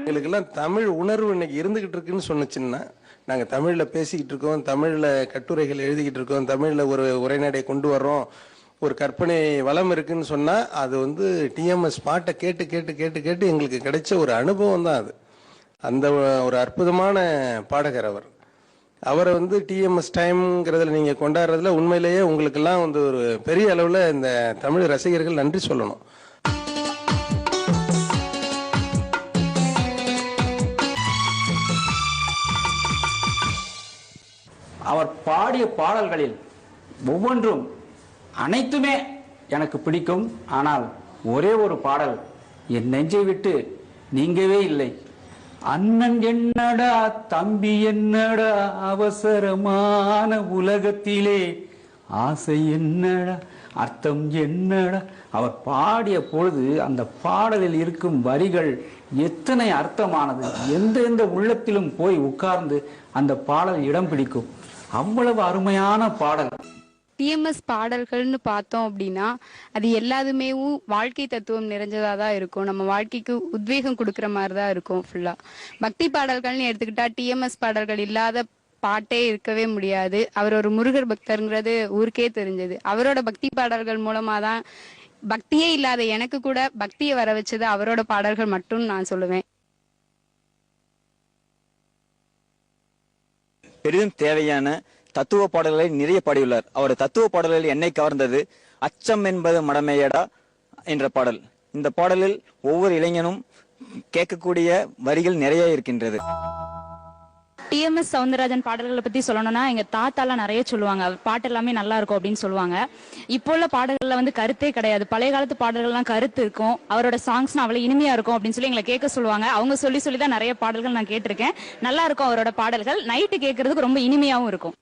எங்களுக்கெல்லாம் தமிழ் உணர்வு இன்னைக்கு இருந்துகிட்டு இருக்குன்னு சொன்னுச்சுன்னா, நாங்க தமிழ்ல பேசிக்கிட்டு இருக்கோம், தமிழ்ல கட்டுரைகள் எழுதிக்கிட்டு இருக்கோம், தமிழ்ல ஒரு உரைநடை கொண்டு வர்றோம், ஒரு கற்பனை வளம் இருக்குன்னு சொன்னா, அது வந்து டிஎம்எஸ் பாட்டை கேட்டு கேட்டு கேட்டு கேட்டு எங்களுக்கு கிடைச்ச ஒரு அனுபவம் தான் அது. அந்த ஒரு அற்புதமான பாடகர் அவர். அவரை வந்து டிஎம்எஸ் டைம்ங்கிறதுல நீங்க கொண்டாடுறதுல உண்மையிலேயே உங்களுக்கெல்லாம் வந்து ஒரு பெரிய அளவுல இந்த தமிழ் ரசிகர்கள் நன்றி சொல்லணும். அவர் பாடிய பாடல்களில் ஒவ்வொன்றும் அனைத்துமே எனக்கு பிடிக்கும். ஆனால் ஒரே ஒரு பாடல் என் நெஞ்சை விட்டு நீங்கவே இல்லை. அண்ணன் என்னடா தம்பி என்னடா அவசரமான உலகத்திலே ஆசை என்னடா அர்த்தம் என்னடா. அவர் பாடிய பொழுது அந்த பாடலில் இருக்கும் வரிகள் எத்தனை அர்த்தமானது, எந்த உள்ளத்திலும் போய் உட்கார்ந்து அந்த பாடல் இடம் பிடிக்கும். அவ்வளவு அருமையான பாடல். டிஎம்எஸ் பாடல்கள்னு பார்த்தோம் அப்படின்னா அது எல்லாதுமே வாழ்க்கை தத்துவம் நிறைஞ்சதா தான் இருக்கும். நம்ம வாழ்க்கைக்கு உத்வேகம் கொடுக்குற மாதிரி தான் இருக்கும். ஃபுல்லா பக்தி பாடல்கள்னு எடுத்துக்கிட்டா டிஎம்எஸ் பாடல்கள் இல்லாத பாட்டே இருக்கவே முடியாது. அவர் ஒரு முருகர் பக்தர்ங்கிறது ஊருக்கே தெரிஞ்சது. அவரோட பக்தி பாடல்கள் மூலமா தான் பக்தியே இல்லாத எனக்கு கூட பக்தியை வர வச்சது அவரோட பாடல்கள் மட்டும் நான் சொல்லுவேன். பெரிதும் தேவையான தத்துவ பாடல்களை நிறைய பாடியுள்ளார். அவர் தத்துவ பாடல்களில் என்னை கவர்ந்தது அச்சம் என்பது மடமையடா என்ற பாடல். இந்த பாடலில் ஒவ்வொரு இளைஞனும் கேட்கக்கூடிய வரிகள் நிறைய இருக்கின்றது. டிஎம்எஸ் சவுந்தரராஜன் பாடல்களை பத்தி சொல்லணும்னா எங்க தாத்தாலாம் நிறைய சொல்லுவாங்க, பாட்டு எல்லாமே நல்லா இருக்கும் அப்படின்னு சொல்லுவாங்க. இப்போ உள்ள பாடல்கள்ல வந்து கருத்தே கிடையாது. பழைய காலத்து பாடல்கள்லாம் கருத்து இருக்கும். அவரோட சாங்ஸ்னா அவ்வளவு இனிமையா இருக்கும் அப்படின்னு சொல்லி எங்களை கேட்க சொல்லுவாங்க. அவங்க சொல்லி தான் நிறைய பாடல்கள் நான் கேட்டிருக்கேன். நல்லா இருக்கும் அவரோட பாடல்கள். நைட்டு கேட்கறதுக்கு ரொம்ப இனிமையாவும் இருக்கும்.